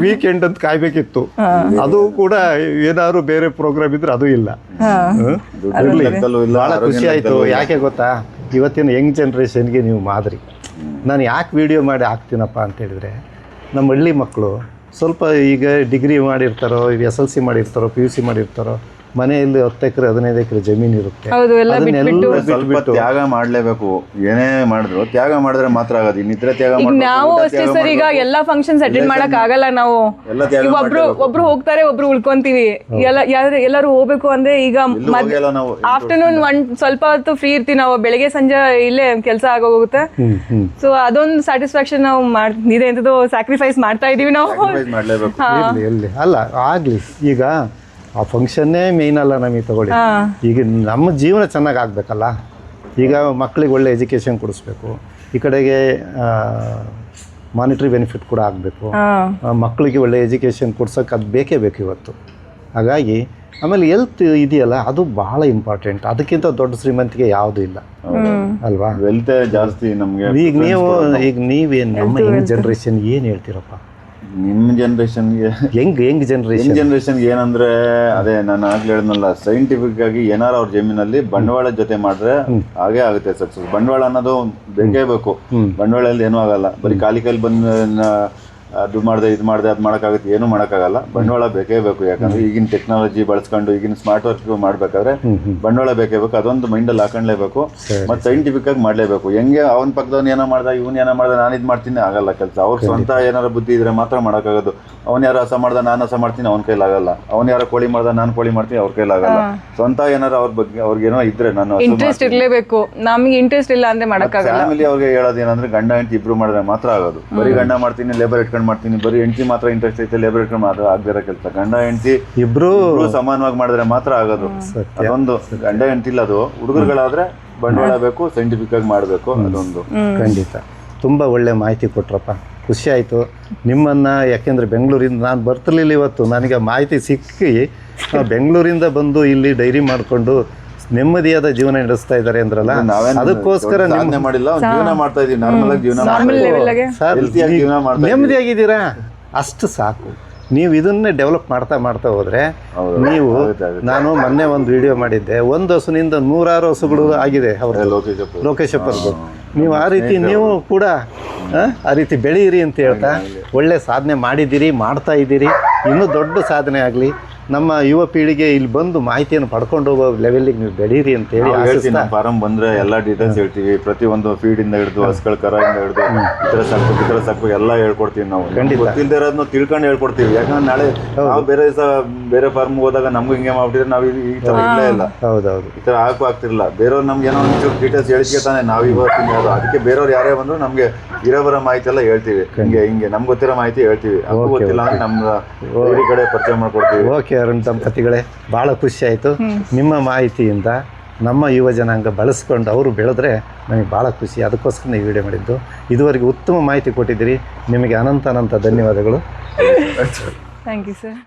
ವೀಕೆಂಡ್ ಅಂತ ಕಾಯ್ಬೇಕಿತ್ತು, ಅದು ಕೂಡ ಏನಾದ್ರು ಬೇರೆ ಪ್ರೋಗ್ರಾಮ್ ಇದ್ರೆ ಅದು ಇಲ್ಲ. ಬಹಳ ಖುಷಿ ಆಯ್ತು. ಯಾಕೆ ಗೊತ್ತಾ, ಇವತ್ತಿನ ಯಂಗ್ ಜನ್ರೇಷನ್ಗೆ ನೀವು ಮಾದರಿ. ನಾನು ಯಾಕೆ ವಿಡಿಯೋ ಮಾಡಿ ಹಾಕ್ತೀನಪ್ಪ ಅಂತ ಹೇಳಿದ್ರೆ, ನಮ್ಮ ಹಳ್ಳಿ ಮಕ್ಕಳು ಸ್ವಲ್ಪ ಈಗ ಡಿಗ್ರಿ ಮಾಡಿರ್ತಾರೋ, SLC ಮಾಡಿರ್ತಾರೋ, PUC ಮಾಡಿರ್ತಾರೋ, ಮನೆಯಲ್ಲಿ 10 ಎಕರೆ 15 ಎಕರೆ ಜಮೀನು ಇರುತ್ತೆ. ಸ್ವಲ್ಪ ತ್ಯಾಗ ಮಾಡ್ಲೇಬೇಕು. ಏನೇ ಮಾಡಿದ್ರು ತ್ಯಾಗ ಮಾಡಿದ್ರೆ ಮಾತ್ರ ಆಗೋದು. ಇನ್ನಿದ್ರೆ ತ್ಯಾಗ ನಾವು ಅಷ್ಟೇ ಸರ್. ಈಗ ಎಲ್ಲಾ ಫಂಕ್ಷನ್ಸ್ ಅಟೆಂಡ್ ಮಾಡಕ್ ಆಗಲ್ಲ ನಾವು. ಒಬ್ರು ಹೋಗ್ತಾರೆ, ಒಬ್ರು ಉಳ್ಕೊಂತೀವಿ. ಎಲ್ಲರೂ ಹೋಗ್ಬೇಕು ಅಂದ್ರೆ ಈಗ ಆಫ್ಟರ್ನೂನ್ ಸ್ವಲ್ಪ ಹೊತ್ತು ಫ್ರೀ ಇರ್ತೀವಿ ನಾವು. ಬೆಳಗ್ಗೆ ಸಂಜೆ ಇಲ್ಲೇ ಕೆಲಸ ಆಗೋಗುತ್ತೆ. ಸೊ ಅದೊಂದು ಸ್ಯಾಟಿಸ್ಫ್ಯಾಕ್ಷನ್ ನಾವು ಇದೆ ಅಂತದ್ದು ಸ್ಯಾಕ್ರಿಫೈಸ್ ಮಾಡ್ತಾ ಇದೀವಿ ನಾವು. ಅಲ್ಲ ಆಗ್ಲಿ, ಈಗ ಆ ಫಂಕ್ಷನ್ನೇ ಮೇಯ್ನ್ ಅಲ್ಲ ನಮಗೆ ತಗೊಳ್ಳಿ. ಈಗ ನಮ್ಮ ಜೀವನ ಚೆನ್ನಾಗಿ ಆಗಬೇಕಲ್ಲ. ಈಗ ಮಕ್ಕಳಿಗೆ ಒಳ್ಳೆ ಎಜುಕೇಷನ್ ಕೊಡಿಸ್ಬೇಕು, ಈ ಕಡೆಗೆ ಮಾನಿಟರಿ ಬೆನಿಫಿಟ್ ಕೂಡ ಆಗಬೇಕು. ಮಕ್ಕಳಿಗೆ ಒಳ್ಳೆ ಎಜುಕೇಷನ್ ಕೊಡ್ಸೋಕೆ ಅದು ಬೇಕೇ ಬೇಕು ಇವತ್ತು. ಹಾಗಾಗಿ ಆಮೇಲೆ ಹೆಲ್ತ್ ಇದೆಯಲ್ಲ, ಅದು ಭಾಳ ಇಂಪಾರ್ಟೆಂಟ್. ಅದಕ್ಕಿಂತ ದೊಡ್ಡ ಶ್ರೀಮಂತಿಗೆ ಯಾವುದೂ ಇಲ್ಲ ಅಲ್ವಾ? ವೆಲ್ತ್ ಜಾಸ್ತಿ ನಮಗೆ. ಈಗ ನೀವೇನು ನಮ್ಮ ಯಂಗ್ ಜನ್ರೇಷನ್ ಏನು ಹೇಳ್ತೀರಪ್ಪ? ನಿಮ್ಮ ಜನ್ರೇಷನ್ಗೆ ಯಂಗ್ ಜನ್ರೇಷನ್ಗೆ ಏನಂದ್ರೆ, ಅದೇ ನಾನು ಆಗ್ಲೇ ಹೇಳಿದ್ನಲ್ಲ, ಸೈಂಟಿಫಿಕ್ ಆಗಿ ಏನಾರು ಅವ್ರ ಜಮೀನಲ್ಲಿ ಬಂಡವಾಳದ ಜೊತೆ ಮಾಡಿದ್ರೆ ಹಾಗೇ ಆಗುತ್ತೆ ಸಕ್ಸಸ್. ಬಂಡವಾಳ ಅನ್ನೋದು ಬೇಕೇ ಬೇಕು. ಬಂಡವಾಳದಲ್ಲಿ ಏನೂ ಆಗಲ್ಲ. ಬರೀ ಖಾಲಿ ಕೈಲಿ ಬಂದು ಅದು ಮಾಡಿದೆ ಇದು ಮಾಡಿದೆ ಅದು ಮಾಡೋಕ್ಕಾಗುತ್ತೆ, ಏನೂ ಮಾಡೋಕ್ಕಾಗಲ್ಲ. ಬಂಡವಾಳ ಬೇಕೇ ಬೇಕು. ಯಾಕಂದ್ರೆ ಈಗಿನ ಟೆಕ್ನಾಲಜಿ ಬಳಸ್ಕೊಂಡು ಈಗಿನ ಸ್ಮಾರ್ಟ್ ವರ್ಕ್ ಮಾಡಬೇಕಾದ್ರೆ ಬಂಡವಾಳ ಬೇಕೇ ಬೇಕು. ಅದೊಂದು ಮೈಂಡಲ್ಲಿ ಹಾಕೊಂಡ್ಲೇಬೇಕು. ಮತ್ತು ಸೈಂಟಿಫಿಕ್ ಆಗಿ ಮಾಡಲೇಬೇಕು. ಹೆಂಗೆ ಅವನ ಪಕ್ಕದವ್ನು ಏನೋ ಮಾಡ್ದ, ಇವನು ಏನೋ ಮಾಡ್ದೆ, ನಾನು ಇದು ಮಾಡ್ತೀನಿ, ಆಗಲ್ಲ ಕೆಲಸ. ಅವ್ರ ಸ್ವಂತ ಏನಾರು ಬುದ್ಧಿ ಇದ್ರೆ ಮಾತ್ರ ಮಾಡೋಕ್ಕಾಗೋದು. ಅವ್ನು ಯಾರು ಹಸ ಮಾಡ್ದ ನಾನು ಹಸ ಮಾಡ್ತೀನಿ, ಅವ್ನ ಕೈಲಾಗಲ್ಲ. ಅವ್ನು ಯಾರೋ ಕೋಳಿ ಮಾಡ್ದ ನಾನು ಕೋಳಿ ಮಾಡ್ತೀನಿ, ಅವ್ರ ಕೈಲಾಗಲ್ಲ. ಸ್ವಂತ ಏನಾರು ಅವ್ರ ಬಗ್ಗೆ ಅವ್ರಿಗೇನೋ ಇದ್ರೆ ನಾನು ಇಂಟ್ರೆಸ್ಟ್ ಇರಲೇಬೇಕು. ನಮಗೆ ಇಂಟ್ರೆಸ್ಟ್ ಇಲ್ಲ ಅಂದ್ರೆ ಮಾಡೋಕ್ಕಾಗಲ್ಲ. ಫ್ಯಾಮಿಲಿ ಅವ್ರಿಗೆ ಹೇಳೋದು ಏನಂದ್ರೆ, ಗಂಡ ಹೆಂಡತಿ ಇಬ್ರು ಮಾಡಿದ್ರೆ ಮಾತ್ರ ಆಗೋದು. ಬರೀ ಗಂಡ ಮಾಡ್ತೀನಿ ಲೇಬರ್ ಇಟ್ಕೊಂಡು ಮಾಡ್ತೀನಿ, ಬರೀ ಹೆಂಡತಿ ಮಾತ್ರ ಇಂಟ್ರೆಸ್ಟ್ ಐತೆ ಲೇಬರ್ ಇಟ್ಕೊಂಡು ಮಾತ್ರ ಆಗದಿರೋ ಕೆಲಸ. ಗಂಡ ಹೆಂಡತಿ ಇಬ್ರು ಸಮಾನವಾಗಿ ಮಾಡಿದ್ರೆ ಮಾತ್ರ ಆಗೋದು. ಅದೊಂದು ಗಂಡ ಹೆಂಡತಿ ಇಲ್ಲ. ಅದು ಹುಡುಗರುಗಳಾದ್ರೆ ಬಂಡವಾಳ ಬೇಕು, ಸೈಂಟಿಫಿಕ್ ಆಗಿ ಮಾಡಬೇಕು. ಅದೊಂದು ಖಂಡಿತ. ತುಂಬ ಒಳ್ಳೆ ಮಾಹಿತಿ ಕೊಟ್ರಪ್ಪ, ಖುಷಿ ಆಯಿತು ನಿಮ್ಮನ್ನು. ಯಾಕೆಂದರೆ ಬೆಂಗಳೂರಿಂದ ನಾನು ಬರ್ತಿರ್ಲಿಲ್ಲ ಇವತ್ತು, ನನಗೆ ಮಾಹಿತಿ ಸಿಕ್ಕಿ ಬೆಂಗಳೂರಿಂದ ಬಂದು ಇಲ್ಲಿ ಡೈರಿ ಮಾಡಿಕೊಂಡು ನೆಮ್ಮದಿಯಾದ ಜೀವನ ನಡೆಸ್ತಾ ಇದ್ದಾರೆ ಅಂದ್ರಲ್ಲ, ಅದಕ್ಕೋಸ್ಕರ ಮಾಡಿಲ್ಲ, ಜೀವನ ಮಾಡ್ತಾ ಇದೀವಿ. ನಾರ್ಮಲ್ ಆಗಿ ಜೀವನ ಮಾಡ್ತಾ ನೆಮ್ಮದಿಯಾಗಿದ್ದೀರಾ, ಅಷ್ಟು ಸಾಕು. ನೀವು ಇದನ್ನೇ ಡೆವಲಪ್ ಮಾಡ್ತಾ ಹೋದರೆ ನೀವು, ನಾನು ಮೊನ್ನೆ ಒಂದು ವಿಡಿಯೋ ಮಾಡಿದ್ದೆ, ಒಂದು ಹಸುನಿಂದ 100 ಹಸುಗಳು ಆಗಿದೆ ಅವ್ರ ಲೋಕೇಶಪ್ಪರ್ದು. ನೀವು ಆ ರೀತಿ ನೀವು ಕೂಡ ಆ ರೀತಿ ಬೆಳೆಯಿರಿ ಅಂತ ಹೇಳ್ತಾ ಒಳ್ಳೆ ಸಾಧನೆ ಮಾಡಿದ್ದೀರಿ, ಮಾಡ್ತಾ ಇದ್ದೀರಿ. ಇನ್ನೂ ದೊಡ್ಡ ಸಾಧನೆ ಆಗಲಿ. ನಮ್ಮ ಯುವ ಪೀಳಿಗೆ ಇಲ್ಲಿ ಬಂದು ಮಾಹಿತಿಯನ್ನು ಪಡ್ಕೊಂಡು ಹೋಗೋ ಲೆವೆಲ್ಗೆ ನೀವು ಬೆಳೀರಿ ಅಂತ ಹೇಳಿ ಹೇಳ್ತೀನಿ. ನಮ್ಮ ಫಾರಂ ಬಂದರೆ ಎಲ್ಲ ಡೀಟೇಲ್ಸ್ ಹೇಳ್ತೀವಿ. ಪ್ರತಿಯೊಂದು ಫೀಡಿಂದ ಹಿಡಿದು ಹಸುಗಳ ಕರದಿಂದ ಹಿಡಿದು ಈ ಥರ ಸಾಕು ಎಲ್ಲ ಹೇಳ್ಕೊಡ್ತೀವಿ ನಾವು. ಗೊತ್ತಿಲ್ಲದೆ ಇರೋದನ್ನ ತಿಳ್ಕೊಂಡು ಹೇಳ್ಕೊಡ್ತೀವಿ. ಯಾಕಂದ್ರೆ ನಾಳೆ ನಾವು ಬೇರೆ ಫಾರ್ಮ್ಗೆ ಹೋದಾಗ ನಮ್ಗೂ ಹಿಂಗೆ ಮಾಡ್ಬಿಟ್ಟಿದ್ರೆ ನಾವು ಈ ಥರ ಇಲ್ಲೇ ಇಲ್ಲ. ಹೌದೌದು, ಈ ಥರ ಆಗ್ತಿರಲಿಲ್ಲ. ಬೇರೆಯವ್ರು ನಮ್ಗೆ ಏನೋ ಒಂಚೂರು ಡೀಟೇಲ್ಸ್ ಹೇಳಿಕೆ ತಾನೆ ನಾವು ಇವತ್ತಿನ ಯಾರು. ಅದಕ್ಕೆ ಬೇರೆಯವ್ರು ಯಾರೇ ಬಂದರೂ ನಮಗೆ ಬರೋ ಮಾಹಿತಿ ಎಲ್ಲ ಹೇಳ್ತೀವಿ. ಹಿಂಗೆ ನಮ್ಗೆ ಗೊತ್ತಿರೋ ಮಾಹಿತಿ ಹೇಳ್ತೀವಿ. ಅದು ಗೊತ್ತಿಲ್ಲ ಅಂದ್ರೆ ನಮ್ಮ ಕಡೆ ಪರಿಚಯ ಮಾಡ್ಕೊಡ್ತೀವಿ. ಓಕೆ ಅರುಣ್ ದಂಪತಿಗಳೇ, ಭಾಳ ಖುಷಿ ಆಯಿತು. ನಿಮ್ಮ ಮಾಹಿತಿಯಿಂದ ನಮ್ಮ ಯುವ ಜನಾಂಗ ಬಳಸ್ಕೊಂಡು ಅವರು ಬೆಳೆದ್ರೆ ನನಗೆ ಭಾಳ ಖುಷಿ. ಅದಕ್ಕೋಸ್ಕರ ಈ ವಿಡಿಯೋ ಮಾಡಿದ್ದು. ಇದುವರೆಗೆ ಉತ್ತಮ ಮಾಹಿತಿ ಕೊಟ್ಟಿದ್ದೀರಿ. ನಿಮಗೆ ಅನಂತ ಧನ್ಯವಾದಗಳು. Thank you sir.